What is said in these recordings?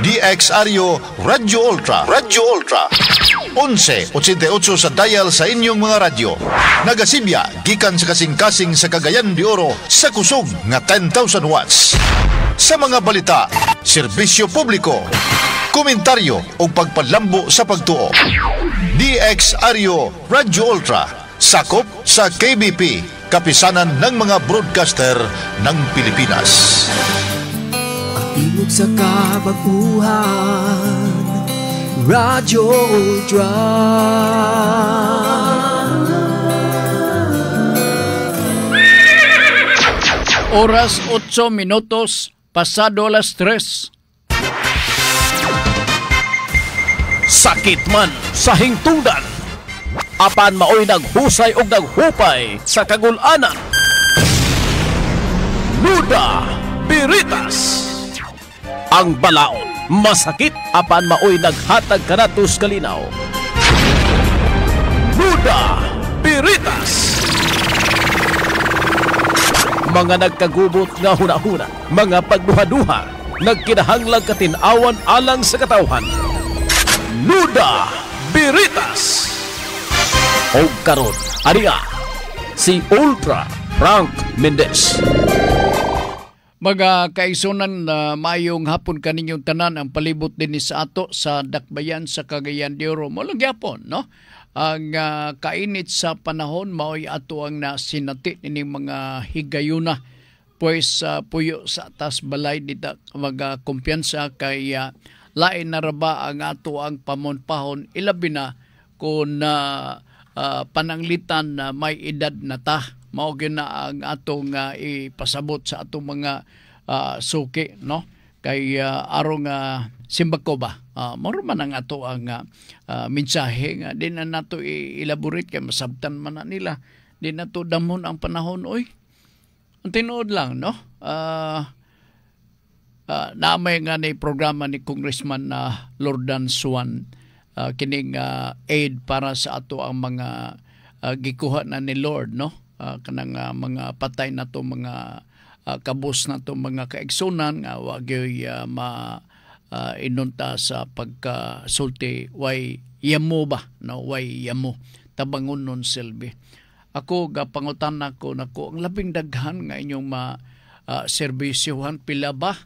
DXRyo Radyo Ultra. Radyo Ultra. 1188 sa dial sa inyong mga radyo. Nagasibya, gikan sa kasing-kasing sa Cagayan de Oro sa kusog nga 10,000 watts. Sa mga balita, serbisyo publiko, komentaryo o pagpadlambo sa pagtuo. DXRyo Radyo Ultra. Sakop sa KBP, kapisanan ng mga broadcaster ng Pilipinas. Imog sa kabaguhan, Radyo Ultra. Oras 8 minutos, pasado alas 3. Sakit man sa hingtungdan, apan maoy naghusay og naghupay sa kagul-anan. Luda Biritas. Ang balaod masakit apan maoy naghatag kanatos kalinaw. Luda Biritas. Mga nagkagubot nga hunahuna, mga pagduha-duha, nagkinahanglang katinawan alang sa katawhan. Luda Biritas. O karon, ariya, si Ultra Frank Mendez. Mga kaigsunan na mayong hapon kaninyong tanan ang palibot din sa ato sa Dakbayan sa Cagayan de Oro. Malang yapon, no? Ang kainit sa panahon mao'y ato ang nasinati ni mga higayuna. Pues puyo sa atas balay dita mga kumpiyansa kay lain na raba ang ato ang pamonpahon ilabi na kung pananglitan na may edad na ta. Mao na ang atong ipasabot sa atong mga suki, no? Kay arong simbako ba? Moro man ang ato ang mensahe nga di na nato i-elaborate kay masabtan man na nila. Di na to damon ang panahon oy. Ang tinuod lang, no? Naamay nga ni programa ni Congressman Lordan Suan kining aid para sa ato ang mga gikuha na ni Lord, no? Kanang mga patay na to mga kabus na to mga kaigsunan nga wagyoy inunta sa pagkasulti way yamo ba, no? Way yamo tabangon nun silbi. Ako gapangutan nako ang labing daghan nga inyong servisyohan pila ba?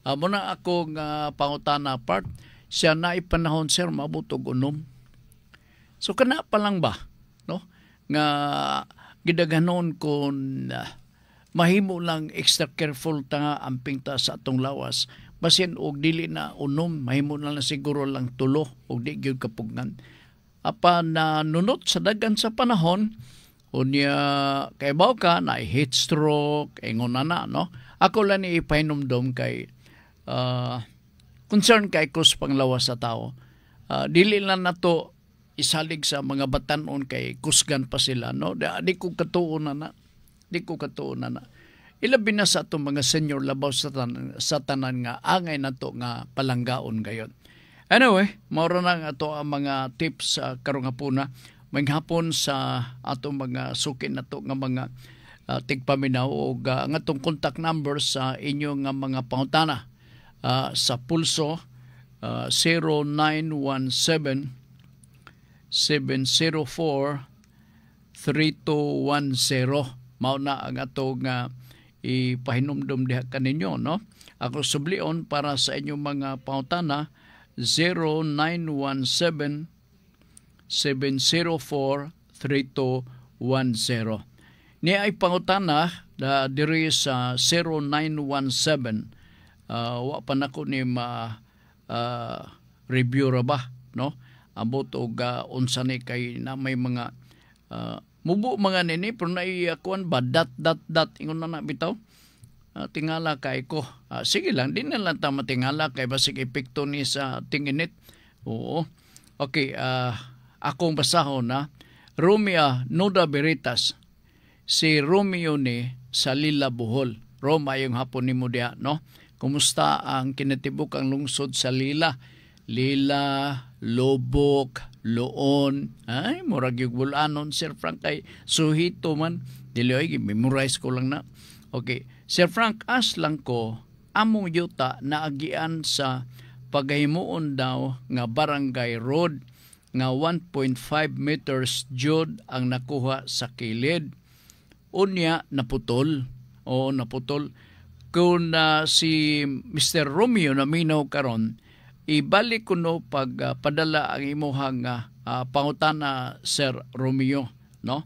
Muna ako nga pangutana part siya na ipanahon sir mabutog unom. So kana pa lang ba, no? Nga gidaghanon kung mahimo lang extra careful ta amping ta sa atong lawas basin og dili na unom mahimo na lang siguro lang tulo og di gyud kapugnan apan nunot sa daghan sa panahon unya kay baw ka na heat stroke ingon na no ako lang ni ipahinomdom kay concern kay kus panglawas sa tao dili lang nato isalig sa mga batanon kay kusgan pa sila, no? Di ko katuon na. Ilabi na sa itong mga senior labaw sa tanan nga angay na to nga palanggaon gayon. Anyway, maura na nga ito ang mga tips sa karong hapuna. May hapon sa atong mga suki na to nga mga tigpaminaw o nga itong contact number sa inyong nga mga pangutana sa pulso 0917 704-3210. Mao na ang ato nga ipahinumdum diha kaninyo, no? Ako sublion para sa inyong mga pangutana 0917-704-3210. Ni ay pangutana diri sa 0917 wa pa nako ni review ra ba, no? Abot og unsa ni kay na may mga mubo mga nini pero naiyakuan ba dot ingon na bitaw tingala kay ko sige lang din na lang ta matingala kay basig epekto ni sa tinginit. Oo, okay, akong basahon na Romeo Nuda Biritas si Romeo ni sa Lila Bohol. Roma yung hapon ni mo diha, no? Kumusta ang kinatibuk ang lungsod sa Lila, Lobok, Loon. Ay, murag yung bulanon, Sir Frank, kay suhito man. Dili ay, memorize ko lang na. Okay, Sir Frank, as lang ko, among yuta na agian sa paghimuon daw nga barangay road nga 1.5 meters jud ang nakuha sa kilid. Unya naputol. O naputol. Kung si Mr. Romeo naminaw karon, ibalik ko no pagpadala ang imuhang pangutana, Sir Romeo, no?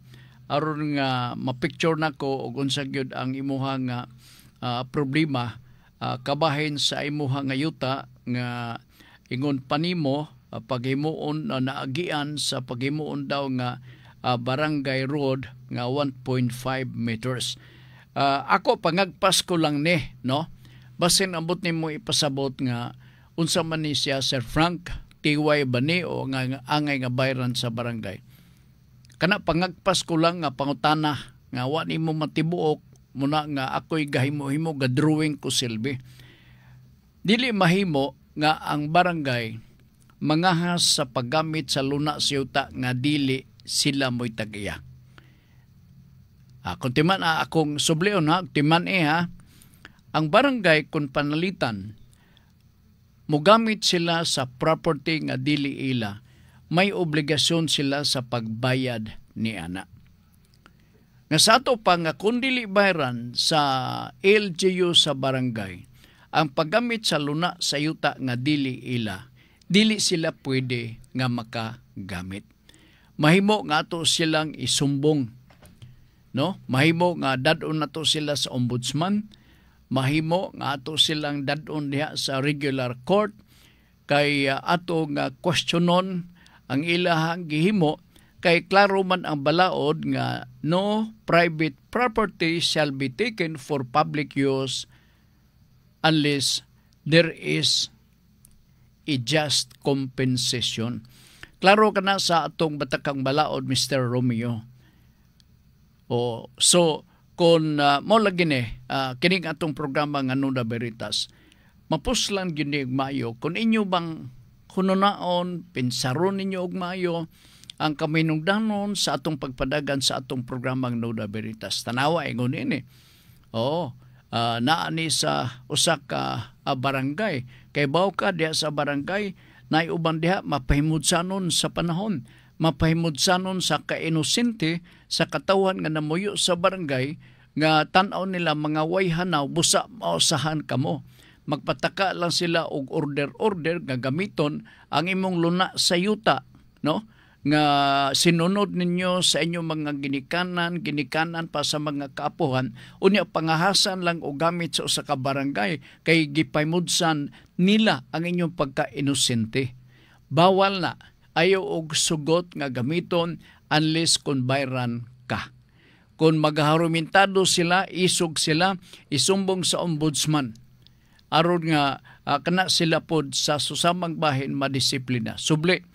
Aron nga mapicture nako og unsa gyud ang imuhang problema kabahin sa imuhang yuta nga ingon panimo paghimuon naagian sa paghimuon daw nga barangay road nga 1.5 meters. Ako pangagpas ko lang ni, no? Basin ambot nimo ipasabot nga unsa man ni siya, Sir Frank, tiway ba ni o nga angay nga bayran sa barangay. Kana pangagpas ko lang nga pangutana nga wa nimo matibuok muna nga ako'y gahimo-himo ga-drawing ko silbi. Dili mahimo nga ang barangay mangahas sa paggamit sa luna sa yuta nga dili sila mo'y tag-iya. Kung timan akong sublion ha, timan ha, ang barangay kung panalitan, mugamit sila sa property nga dili ila, may obligasyon sila sa pagbayad ni ana. Nga sa ato pa nga kung dili bayran sa LGU sa barangay, ang paggamit sa luna sa yuta nga dili ila, dili sila pwede nga makagamit. Mahimo nga ato silang isumbong, no? Mahimo nga dadon nato sila sa ombudsman, mahimo nga ato silang dadon diha sa regular court kay ato nga questionon ang ilahang gihimo kay klaro man ang balaod nga no private property shall be taken for public use unless there is a just compensation. Klaro ka na sa atong batakang balaod, Mr. Romeo. So, kung mo lagi ni, kining atong programa nga Nuda Veritas, mapuslan yun ni Mayo, kung inyo bang hununaon, pinsaron ninyo og Mayo, ang kaminungdanon sa atong pagpadagan sa atong programang Nuda Veritas. Tanawa, ingon ini. Naani sa usa ka barangay. Kay baw ka diha sa barangay, naiuban diha mapahimudsanon sa panahon, mapahimudsanon sa kainosente sa katawan nga namuyo sa barangay nga tan-aw nila mga wayhanaw busa mausahan kamo. Magpataka lang sila og order nga gamiton ang imong luna sa yuta, no? Nga sinunod ninyo sa inyong mga ginikanan pa sa mga kaapuhan, unya pangahasan lang o gamit sa usa ka barangay kay gipaymudsan nila ang inyong pagka-inosente. Bawal na, ayaw og sugot nga gamiton unless kung bayran ka. Kung magharumintado sila, isog sila, isumbong sa ombudsman. Aron nga kana sila pod sa susamang bahin madisiplina. Subli,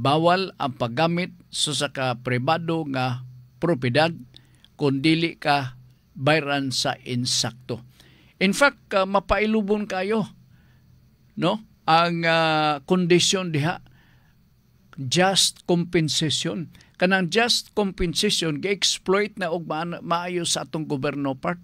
bawal ang paggamit sa saka pribado nga propiedad kung dili ka bayran sa insakto. In fact, mapailubon kayo, no? Ang kondisyon diha, just compensation. Kanang just compensation, gi-exploit na og maayo sa atong gobyerno part.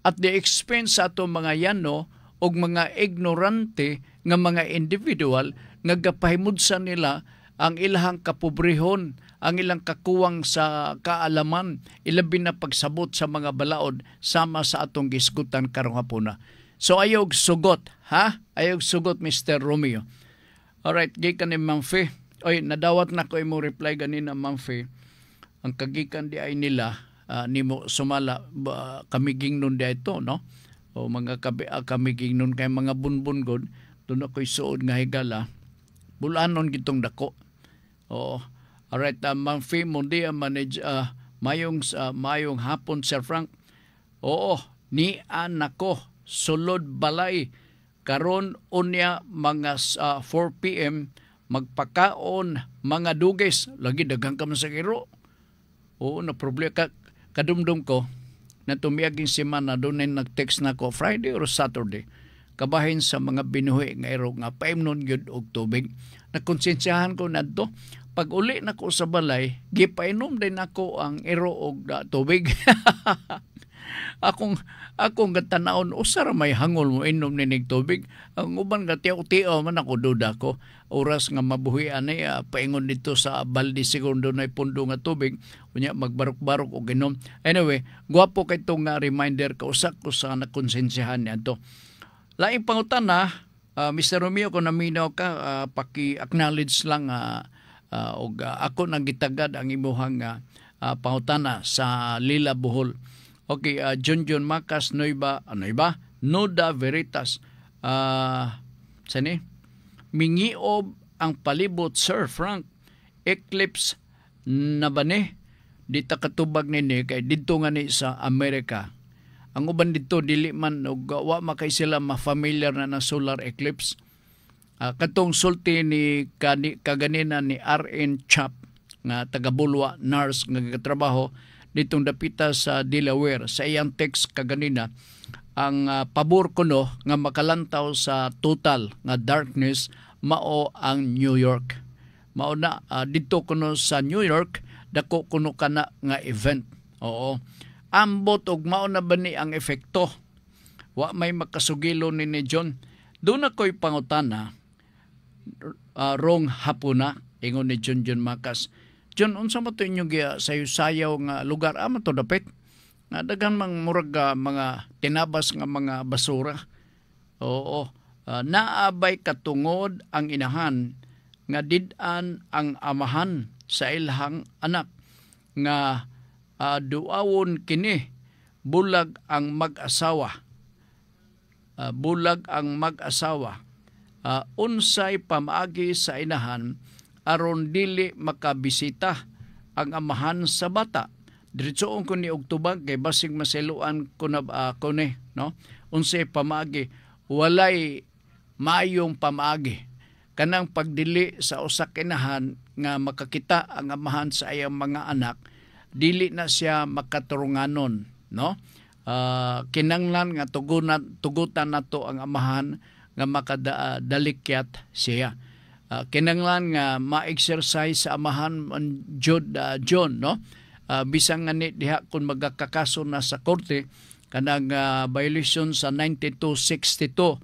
At the expense sa atong mga yano og mga ignorante nga mga individual nga gapahimudsan nila ang ilahang kapobrehon, ang ilang kakuwang sa kaalaman, ilabi na pagsabot sa mga balaod sama sa atong gisgutan karong hapuna. So ayog sugot, ha? Ayog sugot, Mr. Romeo. Alright, gikan ni Ma'am Fe. Oy, nadawat na ko imo reply ganina, Ma'am Fe. Ang kagikan di ay nila nimo sumala kamiging nun di ito, no? O mga kamiging nun kay mga bunbun god, doon ako'y suod nga higala. Bulanon gitong dako. Alright, Ma'am Fe, mundi mayong hapon, Sir Frank. Ni anako sulod balay karon unya mga 4 PM magpakaon mga duges lagi daghang ka man sa kiro. Na problema kadumdum ko na tumiyaging semana doon ay nag-text na ko Friday or Saturday kabahin sa mga binuhi nga iro nga paimnon gyud og tubig. Nakonsensyahan ko nadto pag uli na ko sa balay gipainom din ako ang iro og tubig. akong gatanawon usara may hangol mo inom ninig tubig. Ang uban nga tiyaw man ako duda ko. Oras nga mabuhian ay paingon dito sa balde siguro doon ay pundo nga tubig. Unya magbarok-barok o ginom. Anyway, guwapo kay itong reminder kausak ko sa nakonsensyahan niya to. Laing pangutan na, Mr. Romeo, kung naminaw ka, paki-acknowledge lang ako nang gitagad ang imuhang pangutana sa Lila Bohol. Okay, John Macas, Noyba, Nuda Veritas. Sani? Mingiob ang palibot, Sir Frank. Eclipse na ba ni? Dita katubag nini kay dito nga ni sa Amerika. Ang uban dito dili man og wa makay sila ma-familiar na solar eclipse. Katong sulti ni kaganina ni RN Chap nga taga Bulwa, nurse nga nagatrabaho ditong dapita sa Delaware. Sa iyang text kaganina, ang pabor kuno nga makalantaw sa total nga darkness mao ang New York. Mao na dito kuno sa New York dako kuno kana nga event. Oo. Ambot og mao na ba ni ang epekto? Wa may makasugilo ni John. Doon ako'y pangutana rong hapuna ingon ni John Macas. John, unsa mo to inyong sayo-sayaw nga lugar ama to dapit? Nga daghan mang murag mga tinabas nga mga basura. Oo. Naabay katungod ang inahan nga did-an ang amahan sa ilhang anak nga duawon kini bulag ang mag-asawa. Bulag ang mag-asawa. Unsay pamaagi sa inahan aron dili makabisita ang amahan sa bata. Diretsoon ko ni og tubag kay basig maseluan ko na ni, no? Unsay pamaagi, walay maayong pamaagi. Kanang pagdili sa usa ka inahan nga makakita ang amahan sa iyang mga anak, dili na siya makaturunganon, no? Kinanglan nga tugutan nato ang amahan nga makadalikyat siya. Kinanglan nga ma-exercise sa amahan John, no? Bisang nga ni diha kung magkakaso na sa korte kanang violation sa 9262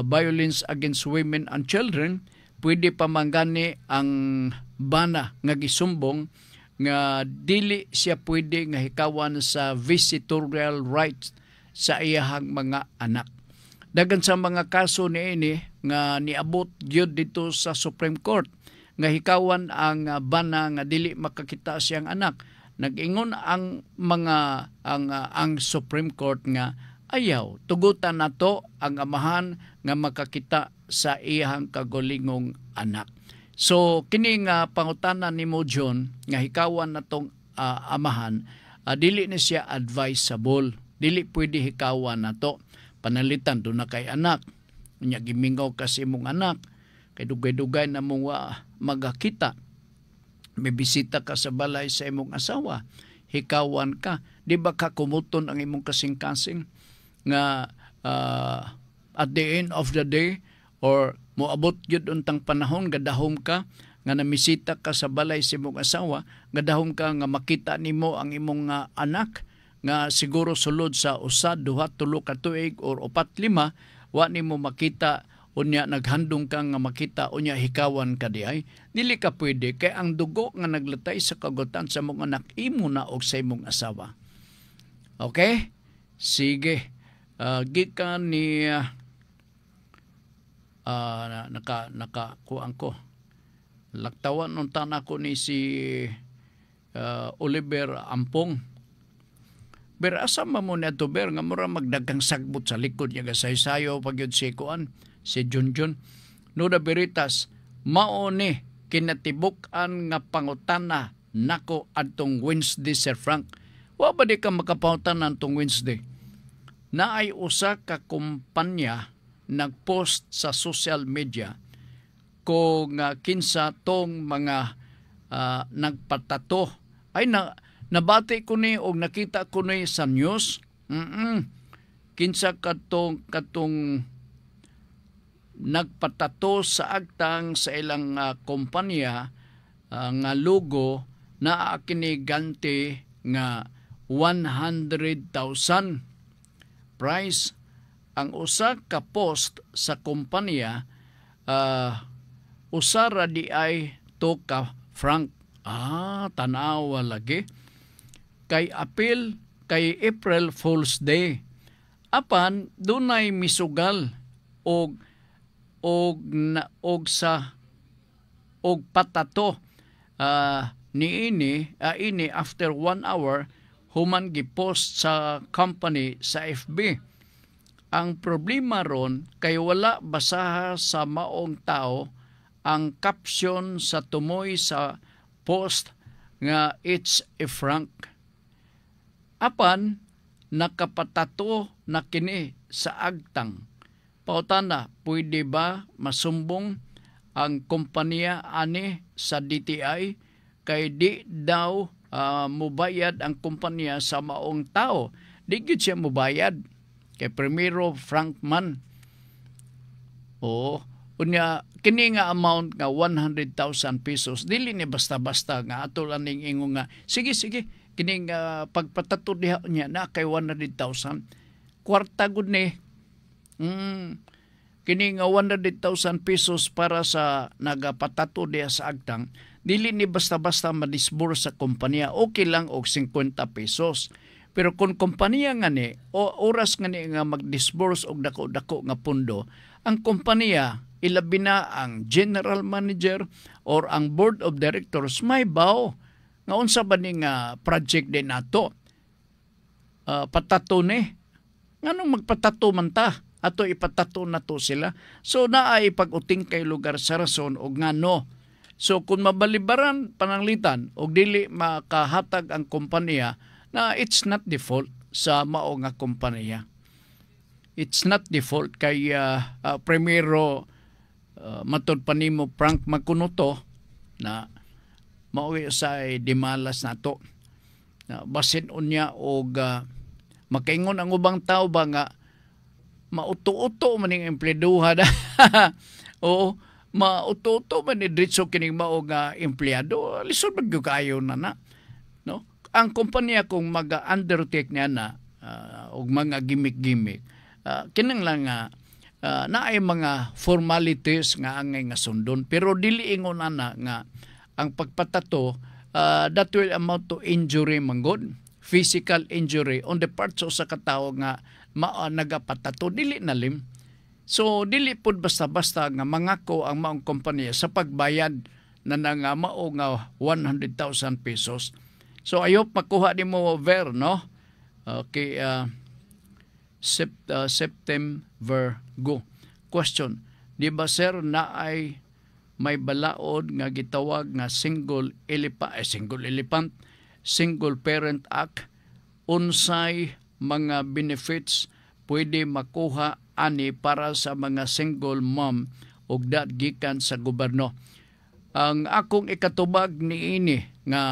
violence against women and children, pwede pamanggani ang bana nga gisumbong nga dili siya pwede nga hikawan sa visitorial rights sa iyahang mga anak. Dagan sa mga kaso niini nga niabot gyud dito sa Supreme Court nga hikawan ang bana nga dili makakita siyang anak. Nag-ingon ang Supreme Court nga ayaw tugutan nato ang amahan nga makakita sa iyang kagulingong anak. So kini nga pangutanan nimo John nga hikawan natong amahan, dili ni siya advisable, dili pwede hikawan nato. Panalitan do na kay anak, unya gimingaw kasi imong anak, kay dugay-dugay na mong magakita. May bisita ka sa balay sa imong asawa, hikawan ka, di ba ka kumuton ang imong kasing-kasing nga at the end of the day or moabot yun untang panahon gadahom ka nga namisita ka sa balay sa imong asawa, gadahom ka nga makita nimo ang imong anak nga siguro sulod sa usad, duha, tulo ka tuig or 4-5, wa nimo makita, unya naghandong ka nga makita, unya hikawan ka di ay, dili ka pwede kay ang dugo nga naglatay sa kagutan sa mong anak imo na og sa imong asawa. Okay? Sige. Gikan ni nakakuan ko. Laktawan nung tanak ko ni si Oliver Ampong. Ber asa mo na to ber nga mura magdagang sagbot sa likod niya gasay-sayo pag yun si kuan si Junjun. Nuda Veritas, mao ni kinatibuk-an nga pangutana nako adtong Wednesday, Sir Frank. Wa ba di ka makapangutanan tong Wednesday? Naay usa ka kumpanya nagpost sa social media kung kinsa tong mga nagpatato ay nabati ko ni o nakita ko ni sa news. Kinsa katong nagpatato sa agtang sa ilang kumpanya nga logo na kini ganti nga 100,000 price. Ang usa ka post sa kompanya usara di ay 2 ka franc. Tanawa lagi. Kay apil kay April Fool's Day. Apan dunay misugal og patato ini after 1 hour human gipost sa company sa FB. Ang problema ron kay wala basaha sa maong tao ang caption sa tumoy sa post nga it's a franc. Apan nakapatato na kini sa agtang. Pautana, pwede ba masumbong ang kompanya ani sa DTI kay di daw mubayad ang kompanya sa maong tao? Di gid siya mubayad kay primero franc man. Unya kini nga amount nga 100,000 pesos dili ni basta-basta nga ato lang ning ingon nga sige kini nga pagpatato diha niya na kay 100,000 kwarta gud ni. Kini nga 100,000 pesos para sa nagapatato diha sa agtang dili ni basta-basta madisburse sa kompanya. Okay lang og 50 pesos. Pero kung kompanya nga ni o oras nga ni nga mag-disburse og dako-dako nga pundo, ang kompanya ilabi na ang general manager or ang board of directors may baw nga unsa ba ni nga project din nato. Patato ni. Nganong magpatato man ta? Ato ipatato na to sila. So naay pag-uting kay lugar sa rason og ngano. So kung mabalibaran pananglitan og dili makahatag ang kompanya na it's not default sa mao nga kompanya. It's not default kay primero matod pa nimo Frank Makunuto na mao sa dimalas nato. Basin unya og makaingon ang ubang tao ba nga mauto-uto man ning empleaduha da. O mauto-uto man ni diretso kining mao nga empleyado. Lisod man gyud kaayo na no? Ang kompanya kung mag-undertake niya na og mga gimmick-gimmick, kinang lang naay mga formalities nga angay nga sundon. Pero dili ingon ana nga ang pagpatato that will amount to injury manggod, physical injury on the parts sa katawo nga nagapatato, dili nalim. So dili pud basta-basta nga mangako ang maong kompanya sa pagbayad na nga mao nga 100,000 pesos. So ayop makuha nimo Ver, no? Okay, September go. Question: di ba sir na ay may balaod nga gitawag nga single parent act? Unsay mga benefits pwede makuha ani para sa mga single mom ug dat gikan sa gobyerno? Ang akong ikatubag niini nga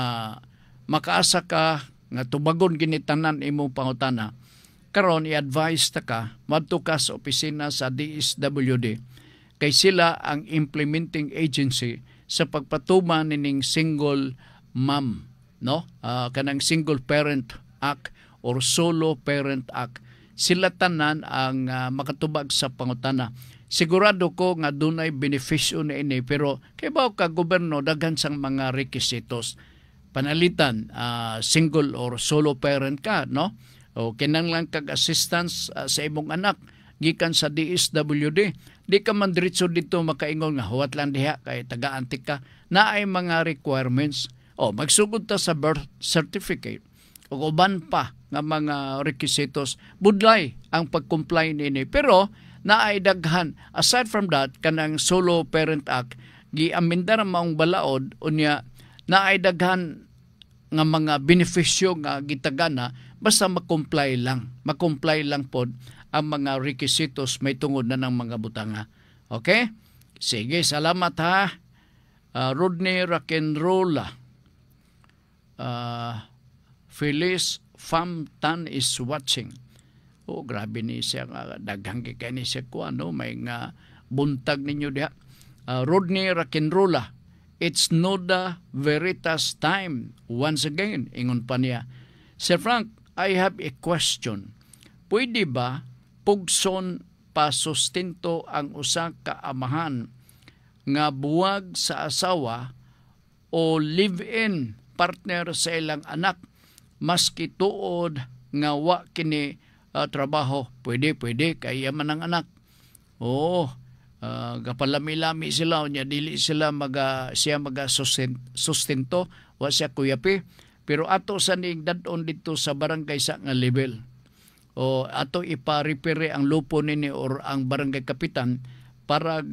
makaasa ka nga tubagon ginitanan imong pangutana. Karon i-advise ta ka madto ka sa opisina sa DSWD kay sila ang implementing agency sa pagpatuman nining single mom, no? Kanang single parent act or solo parent act. Sila tanan ang makatubag sa pangutana. Sigurado ko nga dunay benepisyo na ini pero kay baw ka gobyerno daghan sang mga requisitos. Panalitan single or solo parent ka, no? O kinanglan kag assistance sa imong anak gikan sa DSWD. Di ka man diretso dito makaingon nga huwat lang diha kay taga-antik ka. Naay mga requirements. Magsugod ta sa birth certificate o uban pa nga mga requisitos. Budlay ang pag-comply nini. Pero naay daghan. Aside from that, kanang solo parent act giamendar maong balaod unya naay daghan nga mga benepisyo nga gitagana basta makomply lang pod ang mga requisitos may tungod na ng mga butanga. Okay? Sige, salamat ha. Rodney Rock'n'Rolla. Phyllis Famtan is watching. Grabe ni siya. Daghang kay ni siya ko. May nga buntag ninyo diha. Rodney Rock'n'Rolla. It's Noda Veritas time. Once again, ingon pa niya. Sir Frank, I have a question. Pwede ba pugson pa sustento ang usa ka amahan nga buwag sa asawa o live-in partner sa ilang anak maski tuod nga wa kini trabaho? Pwede kay yaman ang anak. Kapalami-lami sila nya dili sila siya sustento wa siya kuyapi, pero ato sa ning dadon dito sa barangay sa nga level o ato ipa-repair ang lupo nini or ang barangay kapitan para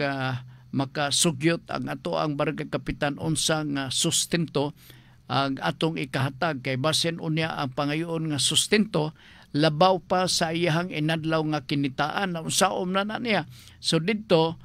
makasugyot ang ato ang barangay kapitan unsa nga sustento ang atong ikahatag, kay basen unya ang pangayoon nga sustento labaw pa sa iyahang inadlaw nga kinitaan na unsaom na niya. So dito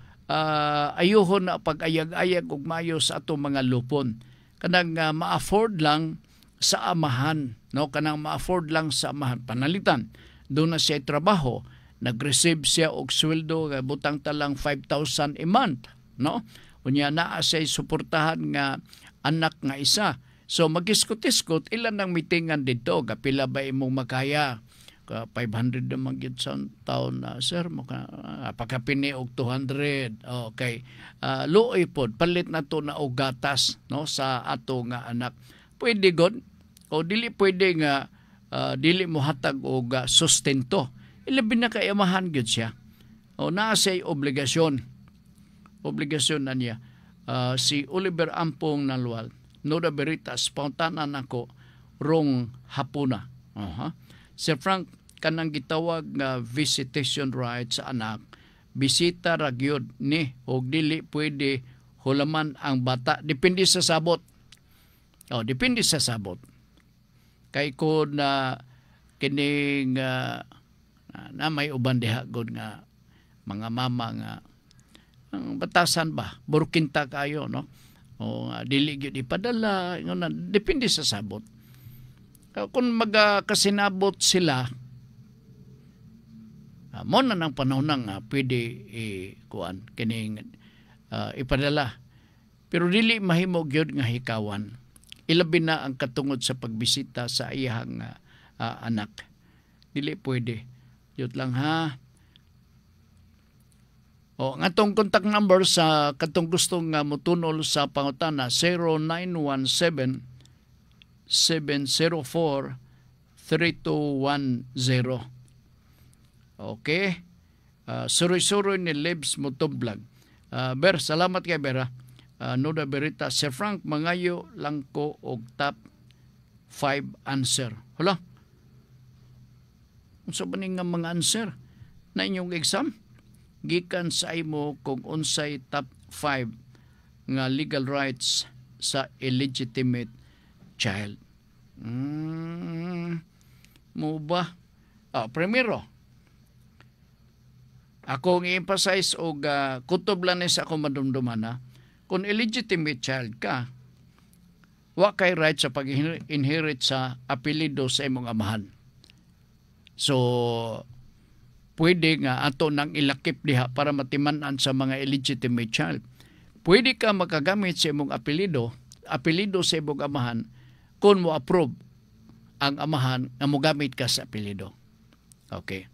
ayuhon na pag-ayag-ayag ug mayo sa ato mga lupon. Kanang ma-afford lang sa amahan, no? Kanang ma-afford lang sa amahan. Panalitan, doon na siya trabaho, nag-receive siya og sweldo, butang talang 5,000 a month, no? Unya naa siya suportahan nga anak nga isa. So magiskot-iskot, ilan ang mitingan dito? Kapila ba imong makaya? 500 naman yun sa taon na, sir, pagkapini og 200. Okay. Luoy pod, palit na to na og gatas, no, sa ato nga anak. Pwede god, o dili pwede nga dili mo hatag og sustento. Ilabi na kay amahan gyud siya. O naa say obligasyon na niya. Si Oliver Ampong Nalwal, Nuda Veritas, pauntanan ako rong hapuna. Sir Frank, kanang gitawag nga visitation rights sa anak, bisita ra gyud ni og dili pwede hulaman ang bata. Depende sa sabot. Depende sa sabot. Kay ko na kining na may uban diha gud nga mga mama nga ang batasan ba burkinta kayo, no? O dili gyud ipadala, depende sa sabot. Kung magkasinabot sila, mo na ng panahon nga pwede kining ipadala. Pero dili mahimo gyud nga hikawan. Ilabi na ang katungod sa pagbisita sa iyang anak. Dili pwede. Yun lang ha. O nga tong contact number sa katong gusto nga mutunol sa pangutana 0917 704 3210. Okay? Suroy-suroy ni Lebs Mutublag. Ber, salamat kay Bera. Nuda Berita, Sir Frank, mangayo lang ko og top 5 answer. Hala? Unsa ba nga mga answer na inyong exam? Gikan sa imo kung unsay top 5 nga legal rights sa illegitimate child. Mo ba? Primero, ako i-emphasize og kutob lang sa akong madumduman kung illegitimate child ka, wa kay right sa pag-inherit sa apelido sa imong amahan. So, pwede nga ato nang ilakip diha para matiman-an sa mga illegitimate child. Pwede ka makagamit sa imong apelido sa imong amahan kung mo approve ang amahan na mo gamit ka sa apelido. Okay.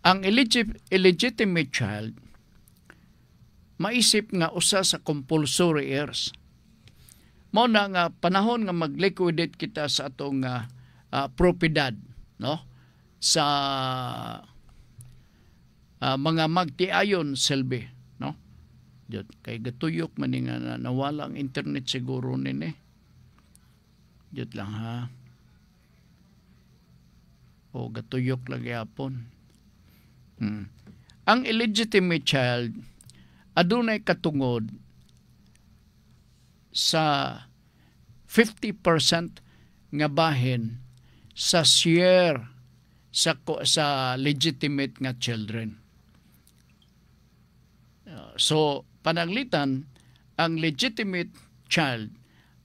Ang illegitimate child, maisip nga usa sa compulsory heirs. Mao na nga panahon nga mag-liquidate kita sa atong propiedad, no? Sa mga magtiayon selbe, no? Jud kay gatuyok man nga nawala ang internet siguro nini. Jud lang ha. O gatuyok lang yapon. Ang illegitimate child adunay katungod sa 50% nga bahin sa share sa legitimate nga children. So pananglitan ang legitimate child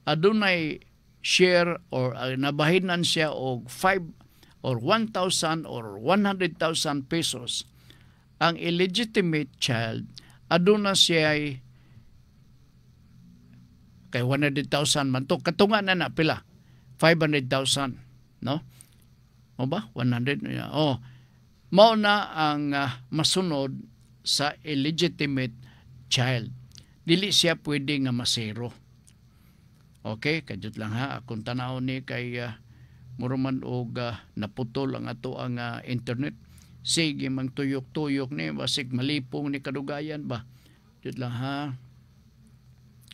adunay share or nabahinan siya og 5 or 1,000 or 100,000 pesos. Ang illegitimate child aduna siya kay 100,000 man to katunga na pila 500,000, no? O ba? 100? Oh. Mao na ang masunod sa illegitimate child. Dili siya pwede nga masero. Okay, kadjut lang ha. Akong tanaw ni kay muruman og naputol ang ato ang internet. Sige mang tuyok-tuyok ni basig malipong ni kadugayan ba. Kadjut lang ha.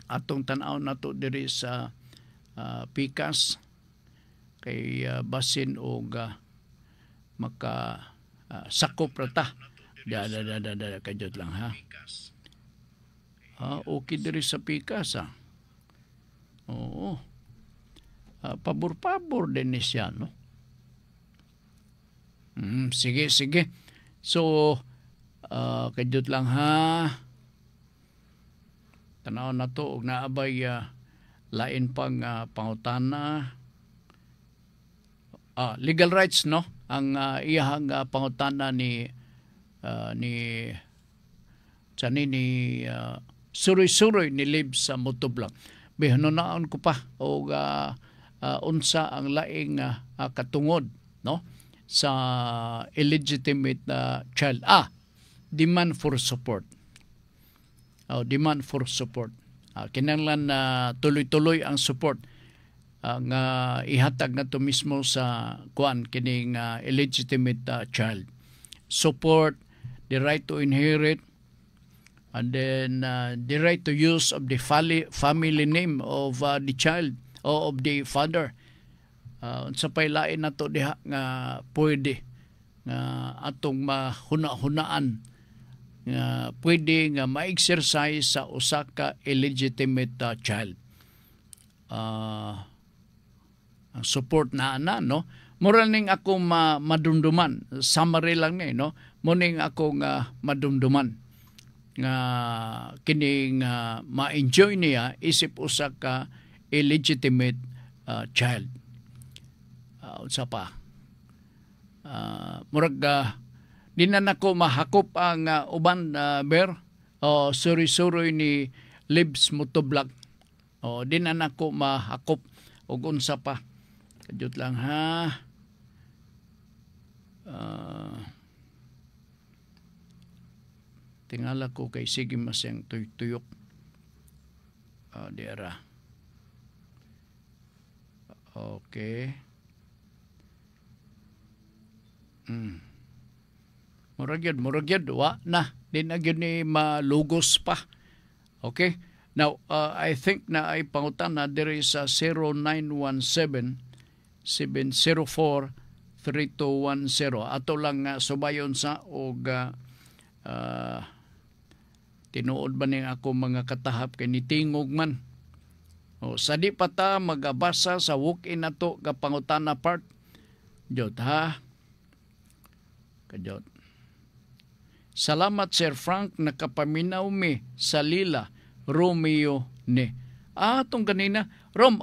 Atong tanaw nato diri sa Pikas kay basin og maka sakop rata. Kadjut lang ha. Okay diri sa Pikas ha. Oo. Pabor-pabor din ni siya, no? Sige. So, kadjut lang ha. Tanaw na to, og naabay lain pang pangutana. Legal rights, no? Ang iyahang pangutana ni suroy-suroy ni Lib sa Motovlog. Bihanonaon ko pa og unsa ang laing katungod, no, sa illegitimate child. Demand for support. Demand for support. Kinahanglan tuloy-tuloy ang support nga ihatag na to mismo sa kining illegitimate child. Support the right to inherit, and then the right to use of the family name of the child or of the father. Sa pailain na to diha nga pwede nga atong mahuna-hunaan nga pwede nga ma-exercise sa usa ka illegitimate child. Ang support na no? Moral ning ako madumduman. Summary lang ni, no? Muning ako nga madumduman nga kining ma-enjoy niya isip usa ka illegitimate child. Unsa pa? Murag di na nako mahakop ang uban bear o suri-suri ni Libs Motovlog. Di na nako mahakop og unsa pa. Kadiyot lang ha. Tingala ko kay sige masang tuyok. Diara. Okay. Muragyad. Wa na. Di na yun ni malugos pa. Okay. Now, I think na ay pangutan na there is a 0917-704-3210. Ato lang subayon sa og tinuod ba ning ako mga katahap kay nitingog man. Sa di pa ta magabasa sa walk-in nato ka pangutana part. Jod ha. Kajod. Salamat Sir Frank nakapaminaw mi sa Lila Romeo ni. Tong ganina Rom,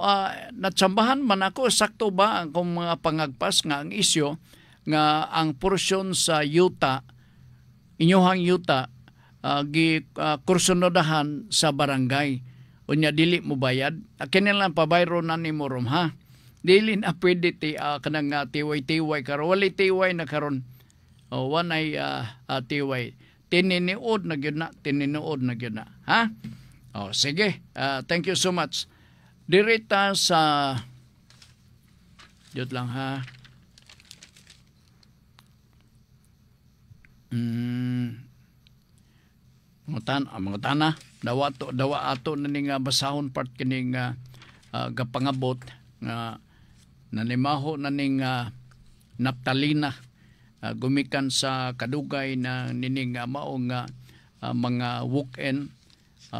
natsambahan man ako sakto ba ang kong mga pangagpas nga ang isyo nga ang porsyon sa yuta inyohang yuta kursunodahan sa barangay. Unya dili mo bayad. Kinilang pabayro na ni mo Rom ha. Dili na pwede kanang tiway-tiway karon. Wali tiway na karon. Wanay tiway. Tininiod na gyud na. Ha? Sige. Thank you so much. Dirita sa Diyot lang ha. Mga tana dawa ato na ning basahon part kining gapangabot nga nanimaho na ning naptalina gumikan sa kadugay na nining maong mga walk-in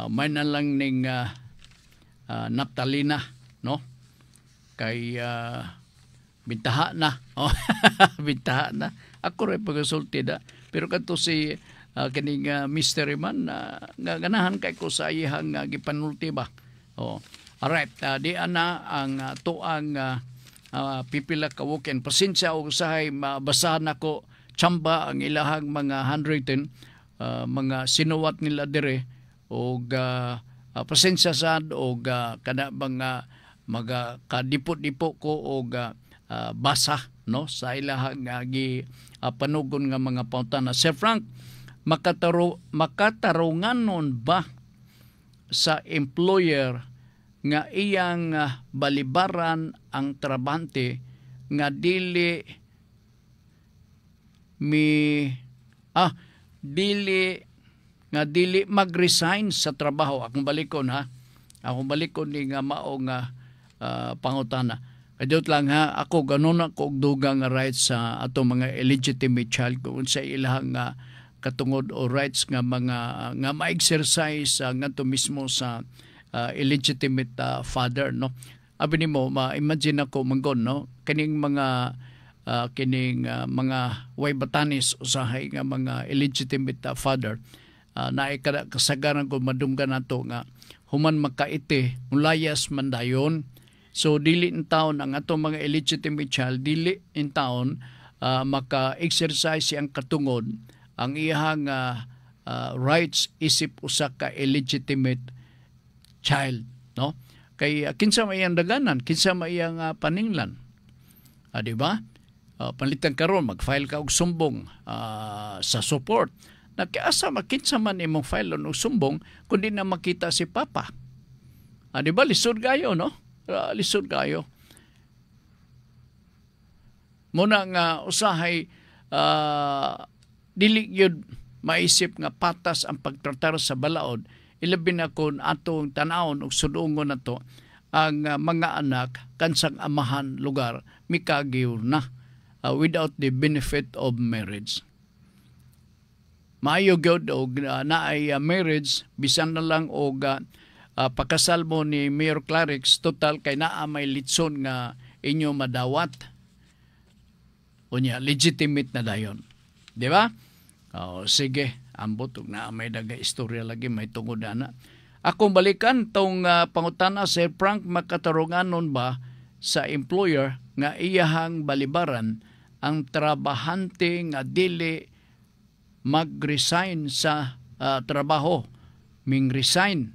may na lang ning naptalina, no? Kay bintaha na. Bintaha na. Ako rin pag-asulti da. Pero kanto si kining mystery man nga ganahan kay ko sa iyang gipanulti ba. Alright, di ana ang tuang pipila ka walk-in. Pasensya og usahay mabasahan ako tsamba ang ilahang mga handwritten mga sinuwat nila dire og pasensya sad og kada mga kadipot-dipo ko og basa no sa ilahang panugon nga mga pangutana. Sir Frank, makatarunganon ba sa employer nga iyang balibaran ang trabahante nga dili mag-resign sa trabaho? Akong balikon ni nga mao nga pangutana. Kadiyot lang ha, ako ganun ako duga nga rights sa ato mga illegitimate child kung sa ilang katungod o rights nga mga nga ma-exercise ngadto mismo sa illegitimate father, no. Abi nimo ma-imagine ako manggon, no, kining mga way batanis usahay nga mga illegitimate father na kasagaran ko madunggan nato nga human makaiti mulayas man dayon. So dili in taon ang ato mga illegitimate child, dili in taon maka-exercise siyang katungod ang iyang rights isip usa ka illegitimate child, no. Kay kinsa mayang daganan, kinsa mayang paninglan, di ba? Palitan karon mag-file ka og sumbong sa support. Nakiasa makinsa man imong file og sumbong kundi na makita si papa. Di ba lisod kayo, no? Lisod kayo. Muna nga usahay dili gyud maisip nga patas ang pagtratar sa balaod, ilabi na kung atong tanawon og sudungon nato ang mga anak kansang amahan lugar mikagiw na without the benefit of marriage. Maayo gyud og naay marriage bisan na lang og pakasal mo ni Mayor Clarix, total kay naa may litson nga inyo madawat. Unya legitimate na dayon. Di ba? Sige, ambot na may daga istorya lagi may tungod na. Akong balikan tong pangutana, Sir Frank, makatarunganon ba sa employer nga iyahang balibaran ang trabahante nga dili mag-resign sa trabaho, mag-resign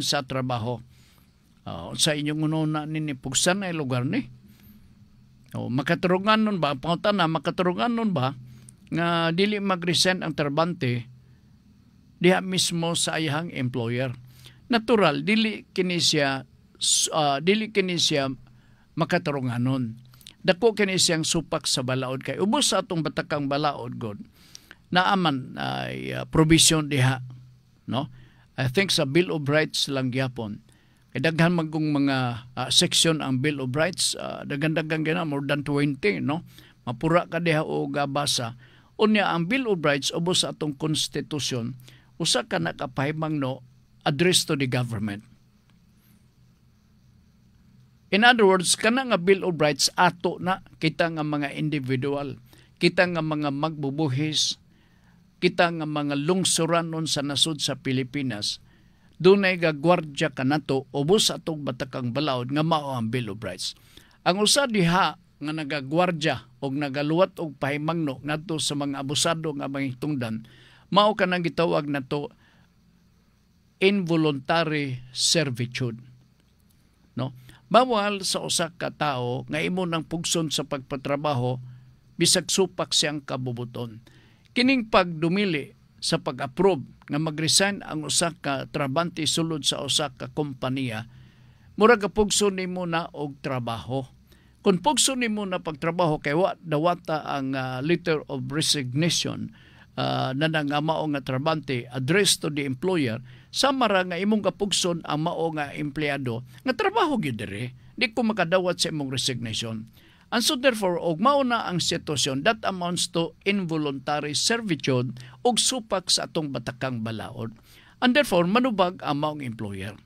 sa trabaho. Sa inyong ununa nini pugsan na lugar ni. Makatarunganon ba, pangutana, makatarunganon ba nga dili mag-resign ang trabahante diha mismo sa iyang employer? Natural, dili kini siya makatarunganon. Dako kini siyang supak sa balaod kay ubos sa atong batakang balaod god naaman ay provision diha, no. I think sa Bill of Rights lang gyapon kay daghan magong mga section ang Bill of Rights, daghan-daghan gina more than 20, no. Mapura ka diha og basa. Unya ang Bill of Rights ubos sa atong konstitusyon usa ka nakapahimang, no, address to the government. In other words, kana nga Bill of Rights ato na kita nga mga individual, kita nga mga magbubuhis, kita nga mga lungsuranon sa nasud sa Pilipinas, dunay gagwardya kanato ubos sa atong batakang balaod nga mao ang Bill of Rights. Ang usa diha nga nagagwardya og nagaluwat og pahimangno ngadto sa mga abusado nga mga hitungdan, mao kanang gitawag nato involuntary servitude, no. Bawal sa usa ka tawo nga imo nang pugson sa pagpatrabaho bisag supak siyang kabubuton. Kining pagdumili sa pag-approve nga mag-resign ang usa ka trabahante sulod sa usa ka kompanya, murag pugson nimo na og trabaho. Kung pugson nimo na pagtrabaho kay dawata ang letter of resignation na mao nga trabahante addressed to the employer, samara nga imong kapugson ang mao nga empleyado nga trabaho gyud diri, di ko makadawat sa imong resignation. And so therefore, og mao na ang sitwasyon, that amounts to involuntary servitude og supak sa atong batakang balaod. And therefore, manubag ang maong employer.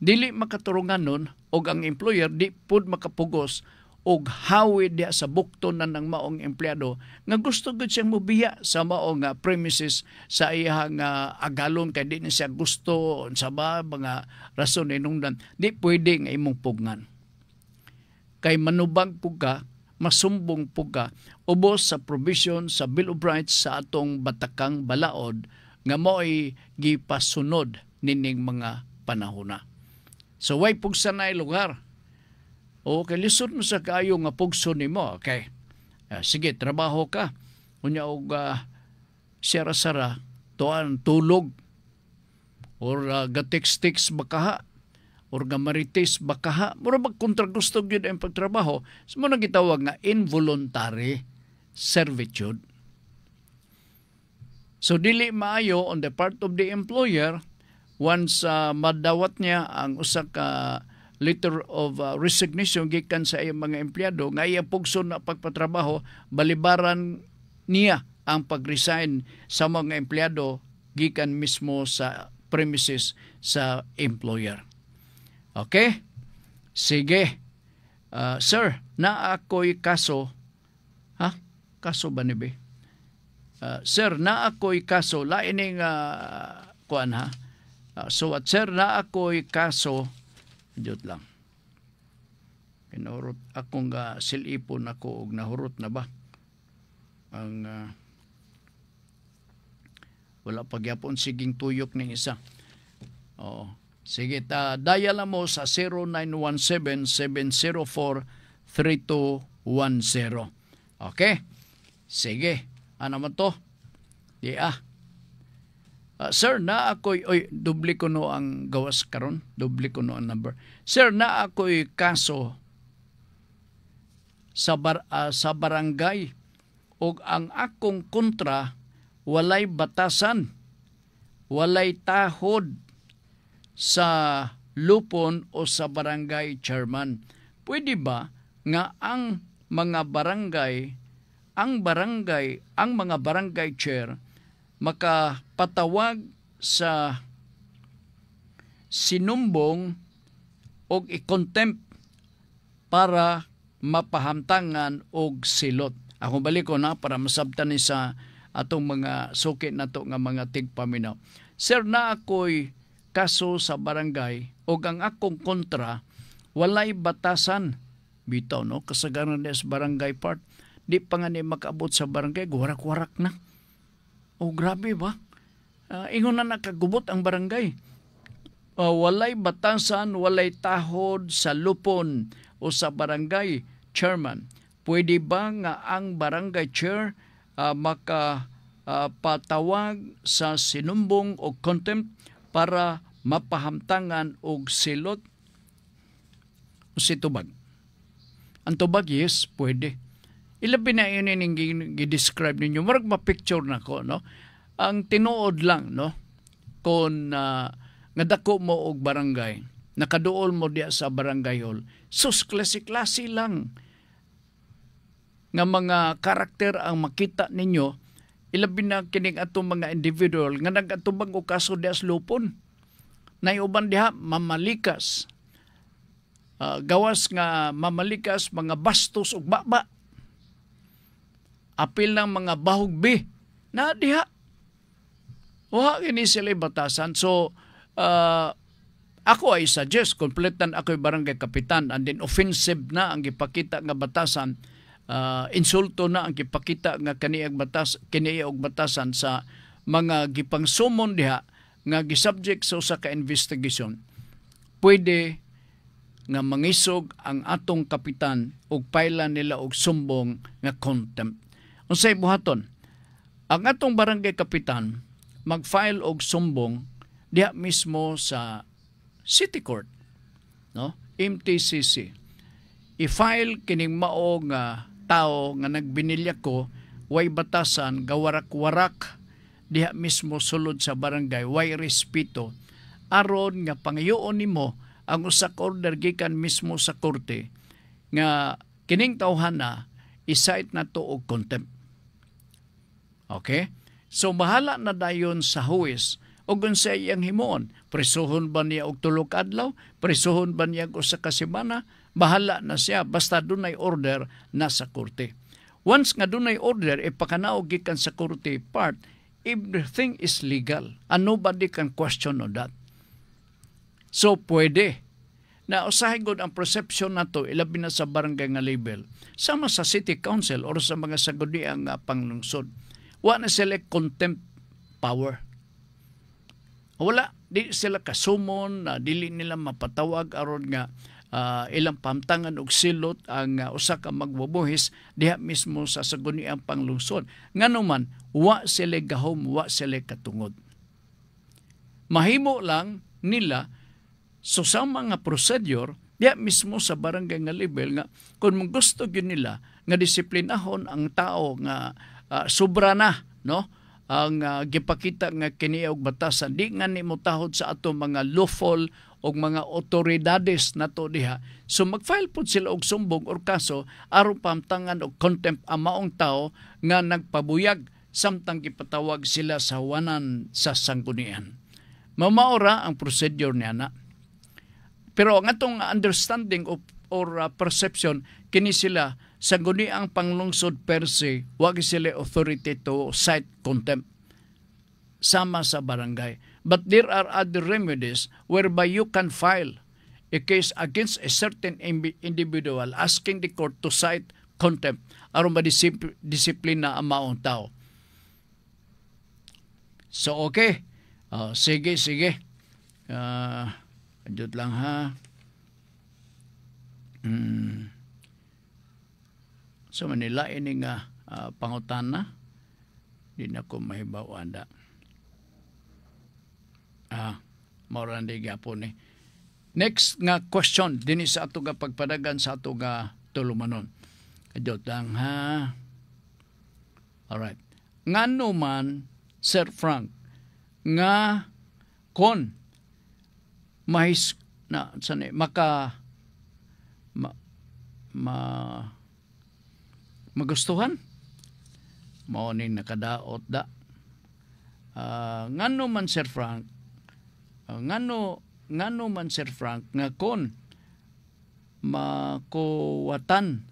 Dili makaturunganon og ang employer di pud makapugos og hawi diha sa bukton na ng maong empleyado nga gusto gud siyang mobiya sa maong premises sa iyang agalon kay di na siya gusto sa mga rason inungdan. Di pwede nga imong pugnan. Kay manubag pug ka, masumbong pug ka ubos sa provision sa Bill of Rights sa atong batakang balaod nga mo'y gipasunod nining mga panahona. So way pugsa na lugar. O kay lisod mo sa kaayo nga pugso nimo. Okay. Sige, trabaho ka. Unya og sara-sara tuan tulog or gatix-tix bakaha or gamaritis bakaha. Mura kontra gusto gyud ang pagtrabaho. So mo nang gitawag nga involuntary servitude. So dili maayo on the part of the employer once madawat niya ang usa ka letter of resignation gikan sa iyang mga empleyado nga iya pugso na pagpatrabaho, balibaran niya ang pag-resign sa mga empleyado gikan mismo sa premises sa employer. Okay? Sige. Sir, na ako'y kaso. Ha? Kaso ba ni be? Sir, na ako'y kaso. Laining kuan ha? So at sir, na ako'y kaso. Diyot lang. Kinahurot akong silipon ako og nahurot na ba? Ang wala pagyapon siging tuyok ning isa. Oo. Sige, dial mo sa 0917-704-3210. Okay? Sige. Ano man to? Sir, na ako'y, dubli ko no ang gawas karon, dubli ko no ang number. Sir, na ako'y kaso sa barangay ug ang akong kontra walay batasan, walay tahod sa lupon o sa barangay chairman. Pwede ba nga ang mga barangay, ang mga barangay chair makapatawag sa sinumbong o i-contempt para mapahamtangan og silot. Ako balik ko na para masabtan ni sa atong mga suki na to nga mga tigpaminaw. Sir, na ako'y kaso sa barangay o ang akong kontra walay batasan. Bitaw no, kasagaran sa barangay part. Di pa nga ni makaabot sa barangay, guwarak-warak na. Oh, grabe ba? Ingon na nakagubot ang barangay. Walay batasan, walay tahod sa lupon o sa barangay chairman. Pwede ba nga ang barangay chair makapatawag sa sinumbong o contempt para mapahamtangan og silot? O si tubag? Ang tubag, yes, pwede. Ilabi na yun yung i-describe ninyo. Marag ma-picture na ko, no? Ang tinuod lang, no? Kung nadako mo og barangay, nakaduol mo diya sa barangay hall, sus, klase-klase lang nga mga karakter ang makita ninyo, ilabi na kining atong mga individual nga nagatubang o kaso diya sa lupon. Naiuban diha, mamalikas. Gawas nga mamalikas, mga bastos o baba. Apil ng mga bahugbi na diha. Wa kini sila batasan. So, ako ay suggest, kompletan ako yung barangay kapitan and then offensive na ang ipakita nga batasan, insulto na ang ipakita nga kaniyang batasan sa mga gipangsumon diha nga gisubject sa usa ka investigation. Pwede nga mangisog ang atong kapitan og paila nila og sumbong nga contempt. Unsay buhaton? Ang atong barangay kapitan mag-file og sumbong diha mismo sa City Court, no? MTCC. I-file kining mao nga tao nga nagbinilya ko way batasan gawarak-warak diha mismo sulod sa barangay way respeto aron nga pangayoon nimo ang usa ka order gikan mismo sa korte nga kining tawhana i-cite na to og contempt. Okay? So bahala na dayon sa huwes ug unsa iyang himuon. Presohon ba niya og tulo ka adlaw? Presohon ba niya og usa ka semana? Bahala na siya basta dunay order na sa korte. Once nga dunay order ipakanaog gikan sa korte part, everything is legal and nobody can question on that. So pwede na usahay gud ang perception nato ilabi na sa barangay nga level sama sa city council or sa mga saguniang panglungsod. Wa na sila contempt power. Wala. di sila kasumon na dili nila mapatawag aron nga ilang pamtangan og silot ang usa ka magbubuhis diha mismo sa saguniang panglungsod. Nganuman wa sila gahom, wa sila katungod. Mahimo lang nila so sa mga procedure diha mismo sa barangay nga level nga kung gusto gyud nila nga disiplinahon ang tao nga sobra na, no, ang gipakita nga kini og batasan, di nga nimo tahod sa ato mga lawful og mga otoridades nato diha. So mag-file pud sila og sumbong or kaso aron pamtangan og contempt ang maong tao nga nagpabuyag samtang gipatawag sila sa wanan sa sanggunian. Mamaora ang procedure niya na. Pero ang atong understanding or perception kini sila sangguniang panglungsod per se, wag sila authority to cite contempt sama sa barangay. But there are other remedies whereby you can file a case against a certain individual asking the court to cite contempt aron ma-disiplina ang maong tao. So okay, sige. Adjud lang ha. So Manila ini nga pangutana di na ko mahibaw anda. Maurandi gyapon ni. Next nga question dinhi sa ato nga pagpadagan sa ato nga tulumanon. Adjud lang ha. Alright. Ngano man Sir Frank nga kon mahis na sani magustuhan mao ni nakadaot da ngano man Sir Frank ngano man Sir Frank nga kon makawatan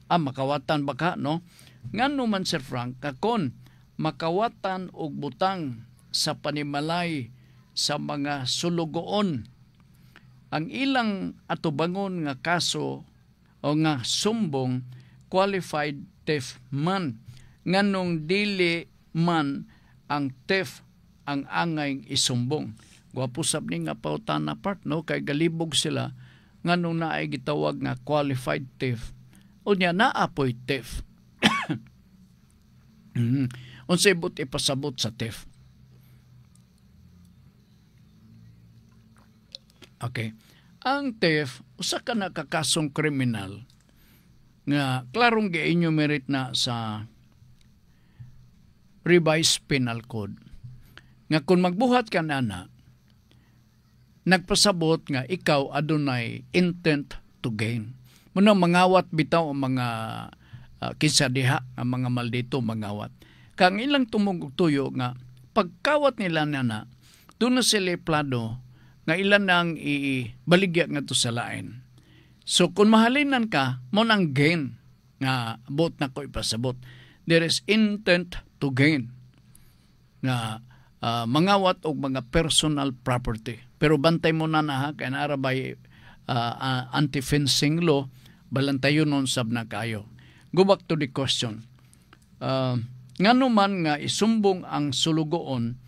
baka no ngano man Sir Frank nga kon makawatan og butang sa panimalay sa mga sulugoon ang ilang atubangon nga kaso o nga sumbong qualified theft man nganong dili man ang theft ang angay isumbong. Gwapo sab ni nga pautan na part, no, kay galibog sila nganong naay gitawag nga qualified theft unya naapoy theft. Unsay but ipasabot sa theft. Okay. Ang theft, usa ka nakakasong kriminal nga klarong gi-enumerate na sa revised penal code. Nga kung magbuhat ka na nagpasabot nga ikaw adunay intent to gain. Muna mangawat bitaw ang mga kinsa diha, ang mga maldito mangawat. Kang ilang tumugog tuyo nga pagkawat nila na doon na sila plano nga ilan nang ibaligya nga to sa lain. So kung mahalinan ka, mo nang gain nga bot na ko ipasabot. There is intent to gain nga mangawat og mga personal property. Pero bantay mo na ha, kaya naarabay anti-fencing law, balantayon nun sab na kayo. Go back to the question. Ngano man nga isumbong ang sulugoon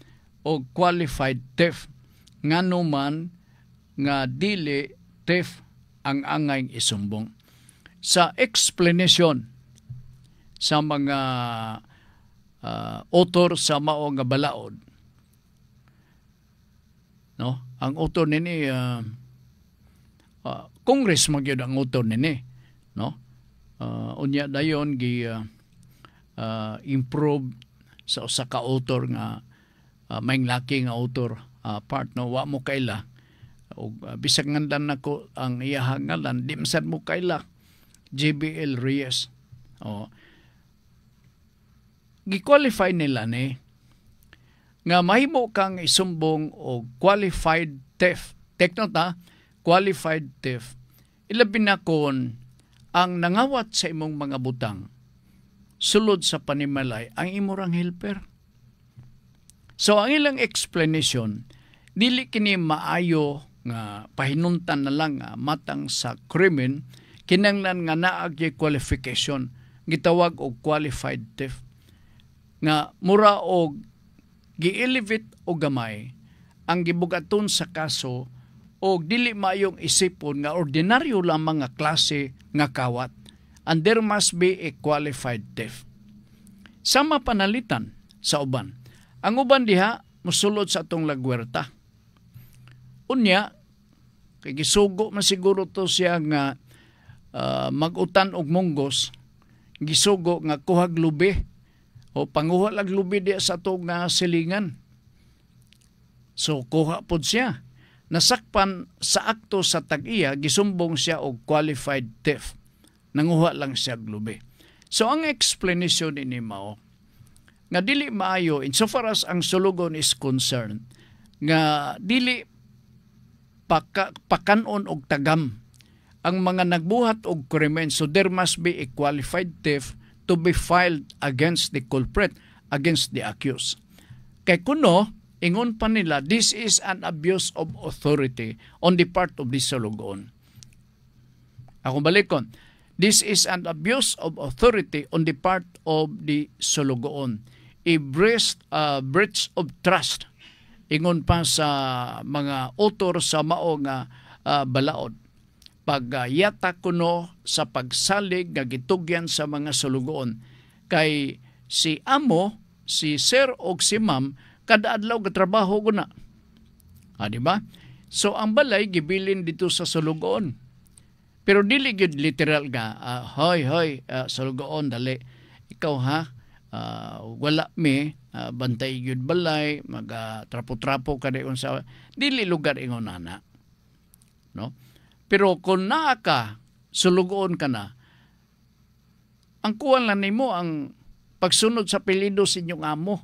o qualified theft, ngano man nga dili theft ang angay isumbong. Sa explanation sa mga author sa mao nga balaod, no, ang author nini Congress magyud ang author nini, no, unya dayon gi improve sa usa ka author nga may laki nga author part, no, wa mo kaila og bisag ngandan nako ang iyahang ngalan di masad mo kaila JBL Reyes. Gi-qualify nila ni nga mahimo kang isumbong og qualified theft. Take note ha, qualified theft. Ilabi na kon ang nangawat sa imong mga butang sulod sa panimalay ang imong helper. So ang ilang explanation, dili kini maayo nga pahinuntan na lang matang sa krimen, kinanglan nga naagi qualification, gitawag og qualified theft. Nga mura og gi-elevate o gamay ang gibugaton sa kaso o dili maayong isipon nga ordinaryo lamang nga klase nga kawat, and there must be a qualified theft. Sama panalitan sa uban. Ang uban diha musulod sa atong lagwerta. Unya, kay gisugo man siguro to siya nga magutan og munggos, gisugo nga kuhag lubi o panguha lag lubi diha sa atong nga silingan. So kuha pod siya. Nasakpan sa akto sa tag-iya, gisumbong siya og qualified theft. Nanguha lang siya lubi. So ang explanation ini mao nga dili maayo insofar as ang sulugon is concerned nga dili pakanon og tagam ang mga nagbuhat og krimen. So there must be a qualified theft to be filed against the culprit, against the accused. Kay kuno ingon pa nila, this is an abuse of authority on the part of the sulugon. Ako balikon, this is an abuse of authority on the part of the sulugon. A breach of trust. Ingon pa sa mga author sa mao nga balaod. Pagyata kuno sa pagsalig nga gitugyan sa mga sulugon. Kay si amo, si sir o si ma'am, kada adlaw gatrabaho ko na. Di ba? So ang balay gibilin dito sa sulugon. Pero dili gyud literal nga, hoy sulugon dali. Ikaw ha, wala mi bantay gyud balay, trapo-trapo kada unsa. Dili lugar ingon ana. No? Pero kung naa ka, sulugon ka na, ang kuwan lang nimo ang pagsunod sa apelyido sa inyong amo.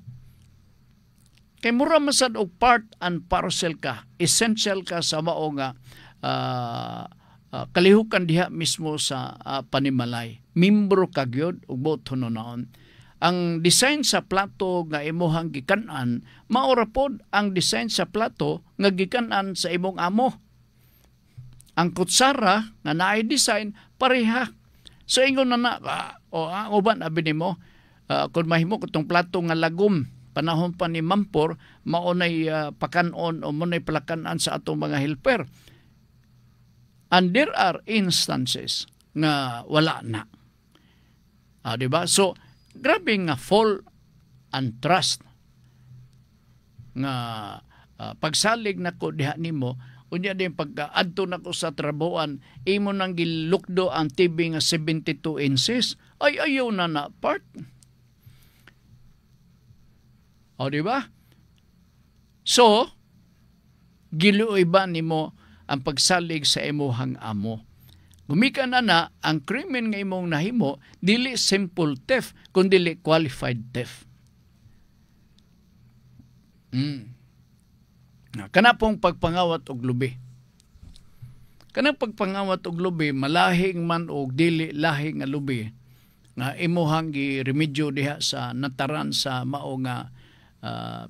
Kay mura masad og part and parcel ka, essential ka sa mao nga kalihukan diha mismo sa panimalay. Membro ka gyud ug both hononaon. Ang design sa plato nga imuhang gikan-an, maora pod ang design sa plato nga gikan-an sa imong amo. Ang kutsara nga naay design pareha. So ingon na uban abi nimo, kung mahimo katong plato nga lagom panahon pa ni Mampor, maunay pakanon o maunay palakanan sa atong mga helper. And there are instances nga wala na. Diba? So, grabe nga fall and trust nga pagsalig na ko diha nimo, unya din pagka-adto na ko sa trabuan, imo nang gilukdo ang TV nga 72 inches, ay ayaw na part. O, di ba? So, giluoy ba nimo ang pagsalig sa imuhang amo? Gumikan na ang krimen nga imong nahimo, dili simple theft, kundi dili qualified theft. Kana pong pagpangawat og lubi. Kana pagpangawat og lubi, malahing man og dili lahing nga lubi, nga imuhang gi-remedyo diha sa nataran sa mao nga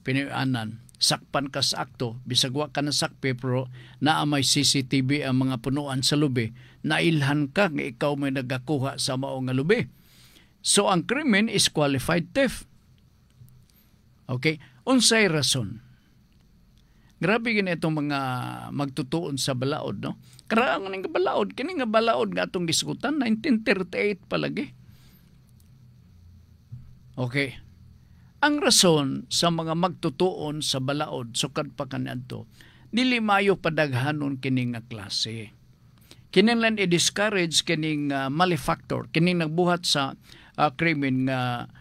pinayuanan, sakpan ka sa akto, bisag wa ka na sakpe pero naa may CCTV ang mga punuan sa lubi, nailhan ka nga ikaw may nagakuha sa mao nga lubi. So ang krimen is qualified theft. Okay? Unsay rason? Grabe gini itong mga magtutuon sa balaod, no? Karang nga balaod, kini nga balaod nga atong gisgutan 1938 palagi. Okay. Ang rason sa mga magtutuon sa balaod sukad pa kaniadto, dili maayo padaghanon kining nga klase. Kinahanglan i-discourage kining malefactor, kining nagbuhat sa krimen nga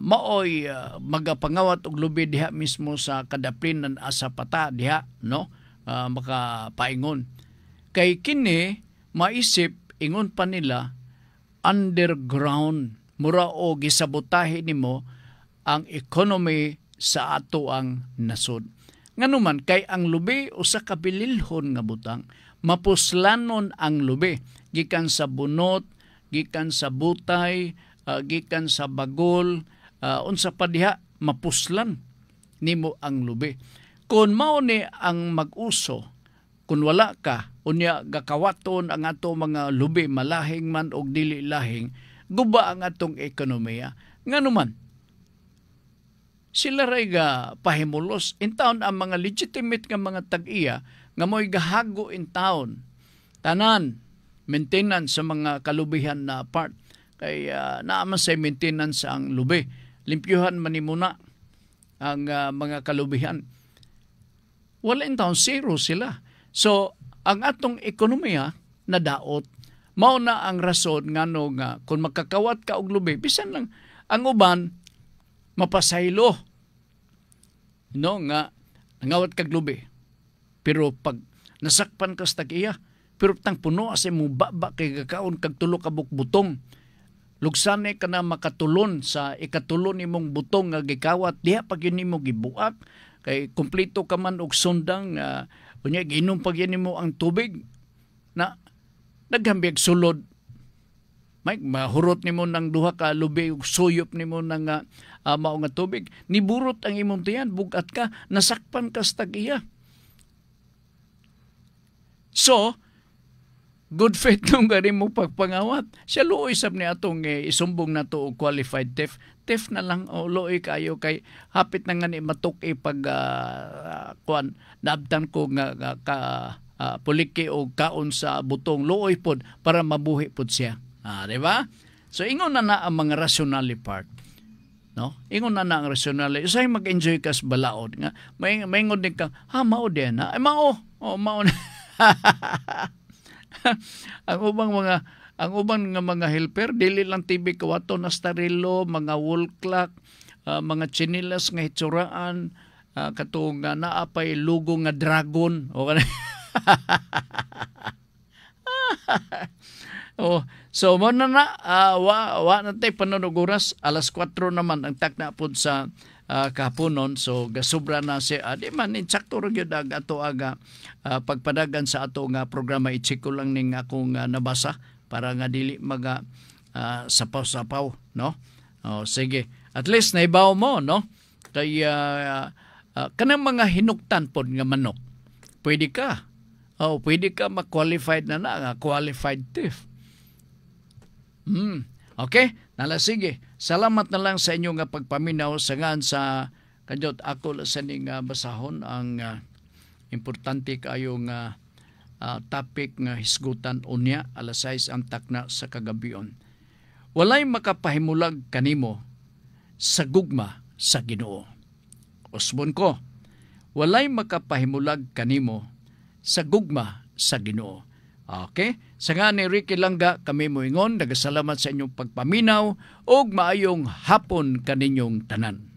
maoy magapangawat og lubi diha mismo sa kadaplinan asa pata diha, no? Makapaingon. Kay kini maisip ingon pa nila underground, mura o gisabotahe nimo ang economy sa ato ang nasod. Nganuman kay ang lubi usa ka bililhon nga butang, mapuslanon ang lubi gikan sa bunot, gikan sa butay, gikan sa bagol, unsa pa diha mapuslan nimo ang lubi. Kung mao ni ang mag-uso, kung wala ka unya gakawaton ang ato mga lubi, malahing man og dili lahing, guba ang atong ekonomiya. Nganuman sila ray ga pahimulos in town ang mga legitimate nga mga tag-iya nga mo'y gahago in town. Tanan, maintenance sa mga kalubihan na part. Kay naaman sa maintenance ang lubi. Limpyuhan man ni muna ang mga kalubihan. Wala in town, zero sila. So, ang atong ekonomiya nadaot. Mao na ang rason nga kung makakawat ka og lubi, bisan lang ang uban mapasaylo. Nga nangawat kag lubi. Pero pag nasakpan ka sa tag-iya, pero tang puno asa mo baba kay kakaon kag tulo ka butong. Lugsane ka na makatulon sa ikatulon nimong butong nga gikawat, diha pag yun nimo gibuak kay kumpleto ka man og sundang unya giinom pag yun nimo ang tubig na naghambig sulod. May mahurot nimo ng duha ka lubi ug suyop nimo ng mao nga tubig. Niburot ang imong tiyan, bugat ka, nasakpan ka sa tag-iya. So, good faith nung gani mo pagpangawat. Siya luoy sab ni atong isumbong na to og qualified theft. Theft na lang o luoy kayo kay hapit na nga ni matuk pag naabtan ko nga puliki o kaon sa butong luoy pod para mabuhi pod siya. Di ba? So ingon na ang mga rationale part. No? Ingon na ang rationale. Usay mag-enjoy ka sa balaod nga. Maingon din ka, mao din ha? Ay mao. Mao na. ang ubang nga mga helper dili lang TV kawato na starilo, mga wall clock, mga chinilas nga hitsuraan, katong naapay lugo nga dragon o so mo na wa na tay panonoguras alas 4 naman ang takna pod sa kapunon. So gasubra na siya di man insakto ra gyud ato aga pagpadagan sa ato nga programa. I-check ko lang ning akong nabasa para nga dili maga sapaw-sapaw, no? Sige, at least naibaw mo, no? Kay kanang mga hinuktan pod nga manok pwede ka ma-qualified na qualified thief. Okay, nala sige. Salamat na lang sa inyo nga pagpaminaw sa ngan sa kanyot ako sa ning basahon ang importante kayo nga topic nga hisgutan unya alas 6 ang takna sa kagabion. Walay makapahimulag kanimo sa gugma sa Ginoo. Usbon ko, walay makapahimulag kanimo sa gugma sa Ginoo. Okay? Sa nga ni Ricky Langga, kami moingon, nagasalamat sa inyong pagpaminaw o maayong hapon kaninyong tanan.